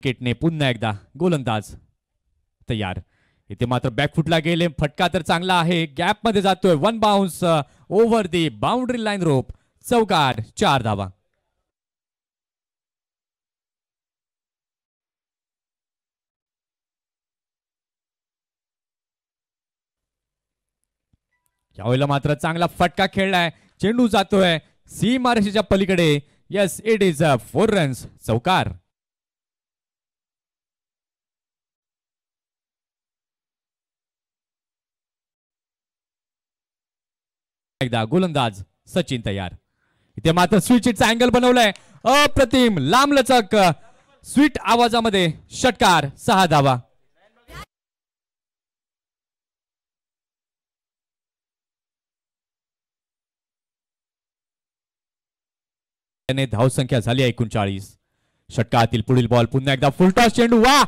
विकेटने पुन्हा एकदा गोलंदाज तयार. इथे मात्र बॅकफुटला गेले. फटका तर चांगला आहे. गॅप मध्ये जातोय. One bounce over the boundary line rope. चौकार. 4 धावा. यावेळेला मात्र चांगला फटका खेळलाय. चेंडू जातोय सीमारेषेच्या पलीकडे. Yes, it is 4 runs. चौकार. एकदा गोलंदाज सचिन तयार. इथे मात्र स्विचचा अँगल बनवलाय. अप्रतिम लांबलचक स्वीट आवाजामध्ये षटकार. 6 धावा. धावसंख्या झाली 39. षटकातील पुढील बॉल पुन्हा एकदा फुलटॉस चेंडू. वा,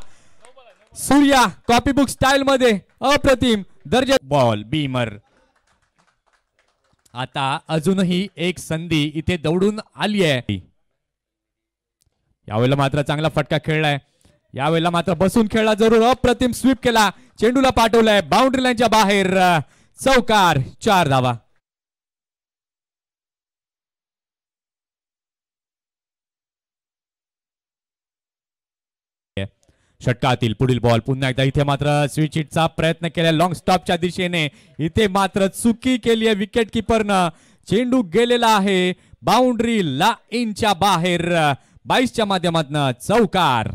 सूर्या कॉपीबुक स्टाईल मध्ये अप्रतिम दर्जा बॉल. बीमर. आता अजूनही एक संधी इथे दौडून आली आहे. यावेळेला मात्र चांगला फटका खेळलाय. यावेळेला मात्र बसून खेळला जरूर. अप्रतिम स्वीप केला. चेंडूला पाठवलाय बाउंड्री लाईनच्या बाहेर. चौकार. 4 धावा. षटकातील पुढील बॉल पुन्हा एकदा. इथे मात्र स्विच हिटचा प्रयत्न केला लॉंग स्टॉपच्या दिशेने. इथे मात्र चुकी केली आहे विकेट किपरनं. चेंडू गेलेला आहे बाउंड्री लाईनच्या बाहेर. 22च्या माध्यमातून चौकार.